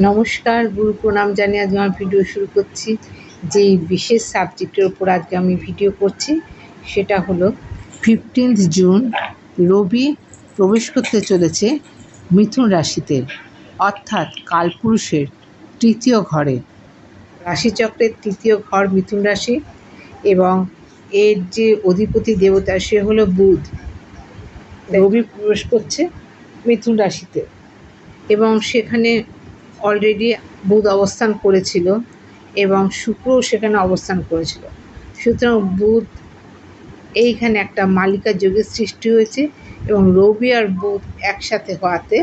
নমস্কার, গুরু প্রণাম জানিয়ে আজকে আমার ভিডিও শুরু করছি। যেই বিশেষ সাবজেক্টের ওপর আজকে আমি ভিডিও করছি সেটা হলো 15 জুন রবি প্রবেশ করতে চলেছে মিথুন রাশিতে, অর্থাৎ কালপুরুষের তৃতীয় ঘরে। রাশিচক্রের তৃতীয় ঘর মিথুন রাশি এবং এর যে অধিপতি দেবতা সে হলো বুধ। রবি প্রবেশ করছে মিথুন রাশিতে এবং সেখানে অলরেডি বুধ অবস্থান করেছিল এবং শুক্রও সেখানে অবস্থান করেছিল। সুতরাং বুধ এইখানে একটা মালিকা যোগের সৃষ্টি হয়েছে এবং রবি আর বুধ একসাথে হওয়াতে,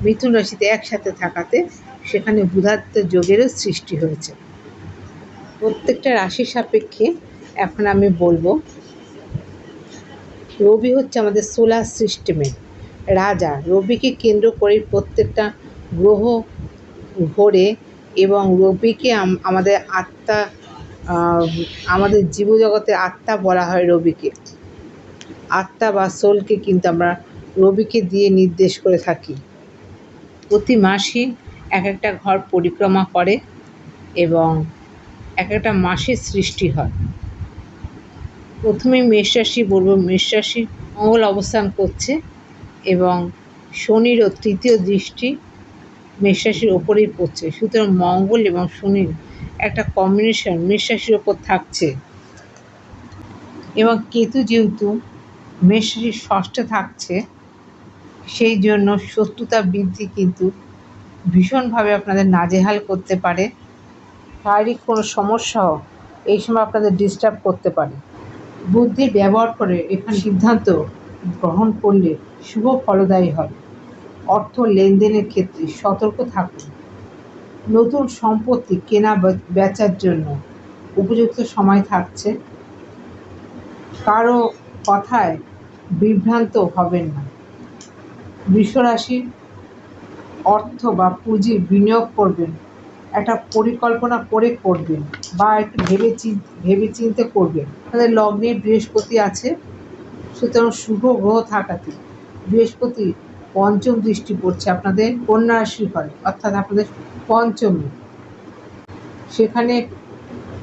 মিথুন রাশিতে একসাথে থাকাতে সেখানে বুধাত্ম যোগেরও সৃষ্টি হয়েছে। প্রত্যেকটা রাশির সাপেক্ষে এখন আমি বলবো। রবি হচ্ছে আমাদের সোলার সিস্টেমের রাজা। রবিকে কেন্দ্র করে প্রত্যেকটা গ্রহ ঘোরে এবং রবিকে আমাদের আত্মা, আমাদের জীবজগতে আত্মা বলা হয় রবিকে। আত্মা বা সোলকে কিন্তু আমরা রবিকে দিয়ে নির্দেশ করে থাকি। প্রতি মাসে এক একটা ঘর পরিক্রমা করে এবং এক একটা মাসের সৃষ্টি হয়। প্রথমে মেষ রাশি বলব। মেষ রাশি মঙ্গল অবস্থান করছে এবং শনিরও তৃতীয় দৃষ্টি মেষ রাশির ওপরেই পড়ছে। সুতরাং মঙ্গল এবং শনির একটা কম্বিনেশন মেষ রাশির ওপর থাকছে এবং কেতু যেহেতু মেষ রাশির ষষ্ঠে থাকছে, সেই জন্য শত্রুতা বৃদ্ধি কিন্তু ভীষণভাবে আপনাদের নাজেহাল করতে পারে। শারীরিক কোনো সমস্যাও এই সময় আপনাদের ডিস্টার্ব করতে পারে। বুদ্ধি ব্যবহার করে এখানে সিদ্ধান্ত গ্রহণ করলে শুভ ফলদায়ী হবে। অর্থ লেনদেনের ক্ষেত্রে সতর্ক থাকুন। নতুন সম্পত্তি কেনা বেচার জন্য উপযুক্ত সময় থাকছে। কারো কথায় বিভ্রান্ত হবেন না। বৃষরাশি অর্থ বা পুঁজি বিনিয়োগ করবেন, একটা পরিকল্পনা করে করবেন বা একটু ভেবেচিন্তে করবেন। আপনাদের লগ্নে বৃহস্পতি আছে, সুতরাং শুভ গ্রহ থাকাতে বৃহস্পতি পঞ্চম দৃষ্টি পড়ছে আপনাদের কন্যা রাশির ঘরে, অর্থাৎ আপনাদের পঞ্চমে। সেখানে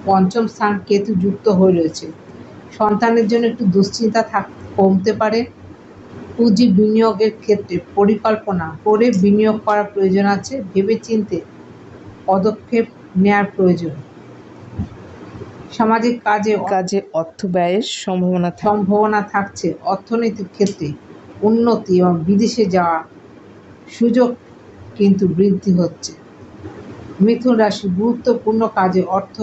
পঞ্চম স্থান কেতু যুক্ত হয়ে রয়েছে। সন্তানের জন্য একটু দুশ্চিন্তা কমতে পারে। পুঁজি বিনিয়োগের ক্ষেত্রে পরিকল্পনা করে বিনিয়োগ করার প্রয়োজন আছে। ভেবেচিন্তে পদক্ষেপ নেওয়ার প্রয়োজন। সামাজিক কাজে অর্থ ব্যয়ের সম্ভাবনা থাকছে। অর্থনৈতিক ক্ষেত্রে উন্নতি এবং বিদেশে যাওয়ার সুযোগ কিন্তু বৃদ্ধি হচ্ছে। মিথুন রাশি গুরুত্বপূর্ণ কাজে অর্থ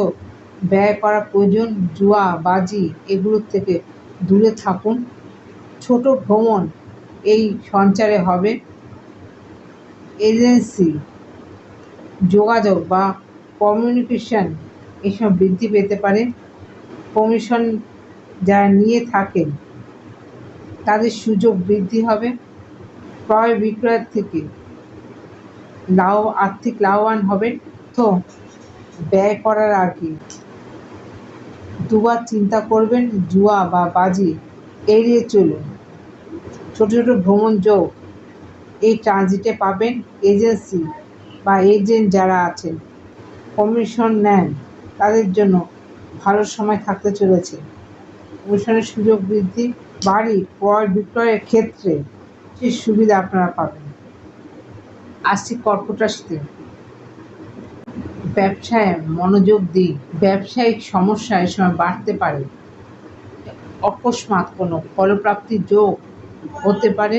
ব্যয় করা প্রয়োজন। জুয়া বাজি এগুলোর থেকে দূরে থাকুন। ছোট ভ্রমণ এই সঞ্চারে হবে। এজেন্সি যোগাযোগ বা কমিউনিকেশন এসব বৃদ্ধি পেতে পারে। কমিশন যারা নিয়ে থাকেন তাদের সুযোগ বৃদ্ধি হবে। ক্রয় বিক্রয়ের থেকে আর্থিক লাভবান হবেন। তো ব্যয় করার আগে দুবার চিন্তা করবেন। জুয়া বা বাজি এড়িয়ে চলুন। ছোট ছোট ভ্রমণ যোগ এই ট্রানজিটে পাবেন। এজেন্সি বা এজেন্ট যারা আছেন, কমিশন নেন, তাদের জন্য ভালো সময় থাকতে চলেছে। কমিশনের সুযোগ বৃদ্ধি। বাড়ি ক্রয় বিক্রয়ের ক্ষেত্রে সেই সুবিধা আপনারা পাবেন। আসছি কর্কট রাশিতে। ব্যবসায় মনোযোগ দিন। ব্যবসায়িক সমস্যা এই সময় বাড়তে পারে। অকস্মাৎ কোনো ফলপ্রাপ্তির যোগ হতে পারে।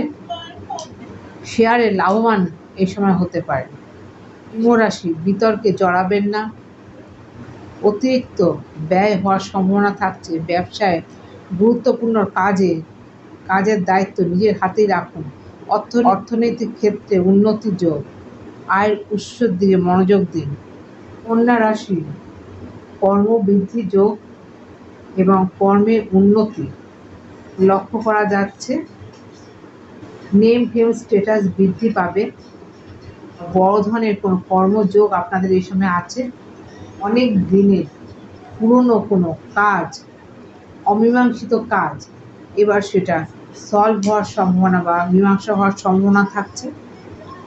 শেয়ারে লাভবান এই সময় হতে পারে। সিংহ রাশি বিতর্কে জড়াবেন না। অতিরিক্ত ব্যয় হওয়ার সম্ভাবনা থাকছে। ব্যবসায় গুরুত্বপূর্ণ কাজের দায়িত্ব নিজের হাতেই রাখুন। অর্থনৈতিক ক্ষেত্রে উন্নতি যোগ। আয়ের উৎসের দিকে মনোযোগ দিন। কন্যা রাশি কর্মবৃদ্ধি যোগ এবং কর্মের উন্নতি লক্ষ্য করা যাচ্ছে। নেম ফেম স্ট্যাটাস বৃদ্ধি পাবে। বড় ধরনের কোনো কর্মযোগ আপনাদের এই সময় আছে। অনেক দিনের পুরনো কোনো কাজ, অমীমাংসিত কাজ, এবার সেটা সলভ হওয়ার সম্ভাবনা বা মীমাংসা হওয়ার সম্ভাবনা থাকছে।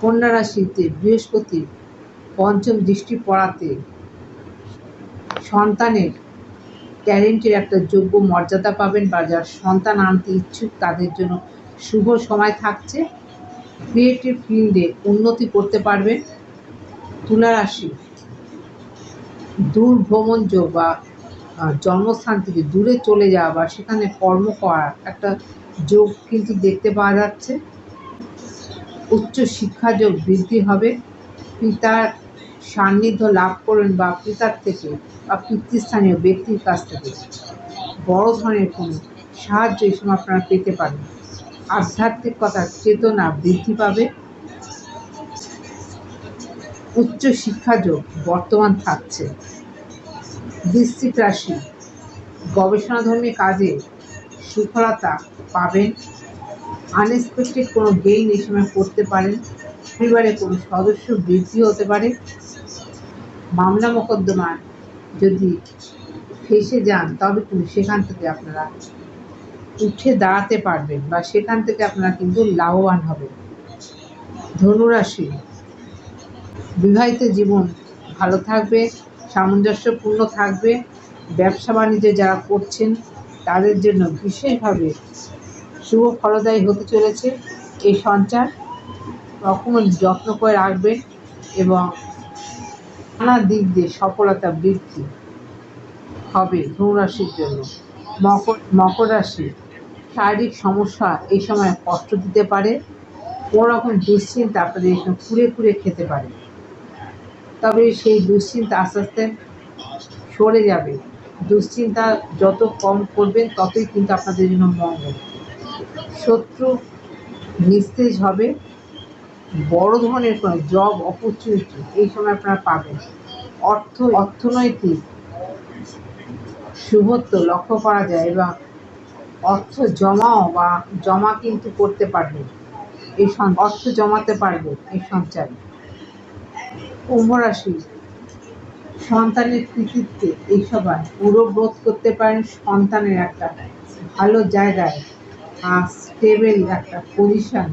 কন্যা রাশিতে বৃহস্পতি পঞ্চম দৃষ্টি পড়াতে সন্তানের ট্যালেন্টের একটা যোগ্য মর্যাদা পাবেন, বা যারা সন্তান আনতে ইচ্ছুক তাদের জন্য শুভ সময় থাকছে। ক্রিয়েটিভ ফিল্ডে উন্নতি করতে পারবেন। তুলা রাশি, দূর ভ্রমণ যোগ বা জন্মস্থান থেকে দূরে চলে যাওয়া বা সেখানে কর্ম করার একটা যোগ কিন্তু দেখতে পাওয়া যাচ্ছে। উচ্চ শিক্ষা যোগ বৃদ্ধি হবে। পিতার সান্নিধ্য লাভ করবেন, বা পিতার থেকে বা পিতৃস্থানীয় ব্যক্তির কাছ থেকে বড় ধরনের কোনো সাহায্য এই সময় আপনারা পেতে পারেন। আধ্যাত্মিকতার চেতনা বৃদ্ধি পাবে। উচ্চ শিক্ষা যোগ বর্তমান থাকছে। বৃশ্চিক রাশি, গবেষণাধর্মী কাজে সফলতা পাবেন। আনএক্সপেক্টেড কোনো গেইন এই সময় করতে পারেন। পরিবারের কোনো সদস্য বৃদ্ধি হতে পারে। মামলা মোকদ্দমায় যদি ফেঁসে যান তবে কিন্তু সেখান থেকে আপনারা উঠে দাঁড়াতে পারবেন, বা সেখান থেকে আপনারা কিন্তু লাভবান হবেন। ধনুরাশি, বিবাহিত জীবন ভালো থাকবে, সামঞ্জস্যপূর্ণ থাকবে। ব্যবসা বাণিজ্য যারা করছেন তাদের জন্য বিশেষভাবে শুভ ফলদায়ী হতে চলেছে এই সঞ্চার। রকমের যত্ন করে রাখবেন এবং নানা দিক দিয়ে সফলতা বৃদ্ধি হবে ধনুরাশির জন্য। মকর রাশি, শারীরিক সমস্যা এই সময় কষ্ট দিতে পারে। কোনো রকম দুশ্চিন্তা আপনাদের এই সময় কুড়ে কুড়ে খেতে পারে, তবে সেই দুশ্চিন্তা আস্তে আস্তে সরে যাবে। দুশ্চিন্তা যত কম করবেন ততই কিন্তু আপনাদের জন্য মঙ্গল। শত্রু নিস্তেজ হবে। বড় ধরনের কোনো জব অপরচুনিটি এই সময় আপনারা পাবেন। অর্থনৈতিক শুভত্ব লক্ষ্য করা যায়, এবং অর্থ জমা কিন্তু করতে পারবেন। অর্থ জমাতে পারবেন এই সঞ্চারে। কুম্ভ রাশি, সন্তানের কৃতিত্বে এই সময় পুরোবোধ করতে পারেন। সন্তানের একটা ভালো জায়গায় স্টেবল একটা পজিশন,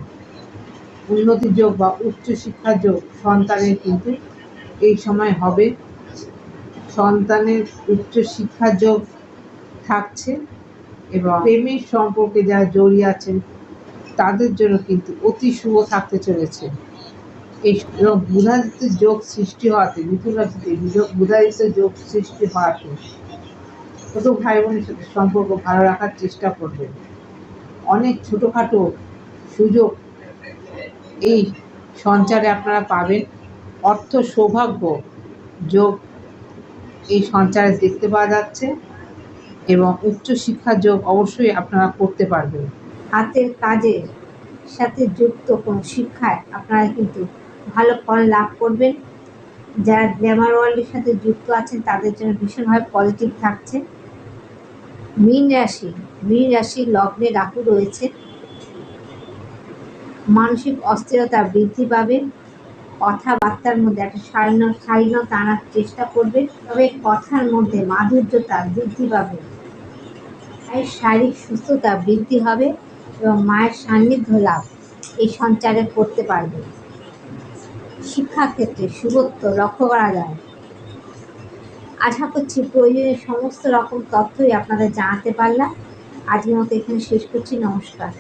উন্নতি যোগ বা উচ্চশিক্ষা যোগ সন্তানের কিন্তু এই সময় হবে। সন্তানের উচ্চশিক্ষা যোগ থাকছে, এবং প্রেমের সম্পর্কে যারা জড়িয়ে আছেন তাদের জন্য কিন্তু অতি শুভ থাকতে চলেছে। এই বুধাদিত্য যোগ সৃষ্টি হওয়াতে, মিথুন রাশিতে বুধাদিত্য যোগ সৃষ্টি হওয়াতে ছোট ভাই বোনের সাথে সম্পর্ক ভালো রাখার চেষ্টা করবেন। অনেক ছোটোখাটো সুযোগ এই সঞ্চারে আপনারা পাবেন। অর্থ সৌভাগ্য যোগ এই সঞ্চারে দেখতে পাওয়া যাচ্ছে, এবং উচ্চশিক্ষা যোগ অবশ্যই আপনারা করতে পারবেন। হাতের কাজের সাথে যুক্ত কোনো শিক্ষায় আপনারা কিন্তু ভালো ফল লাভ করবেন। যারা গ্ল্যামার ওয়ার্ল্ডের সাথে যুক্ত আছেন তাদের জন্য ভীষণভাবে পজিটিভ থাকছে। মীন রাশি লগ্নে রাহু রয়েছে। মানসিক অস্থিরতা বৃদ্ধি পাবে। কথাবার্তার মধ্যে একটা শালীনতা আনার চেষ্টা করবে, তবে কথার মধ্যে মাধুর্যতা বৃদ্ধি পাবে। মায়ের শারীরিক সুস্থতা বৃদ্ধি হবে এবং মায়ের সান্নিধ্য লাভ এই সঞ্চারে করতে পারবে। শিক্ষাক্ষেত্রে শুভত্ব লক্ষ্য করা যায়। আশা করছি প্রয়োজনীয় সমস্ত রকম তথ্যই আপনাদের জানাতে পারলাম। আজকের মতো এখানে শেষ করছি। নমস্কার।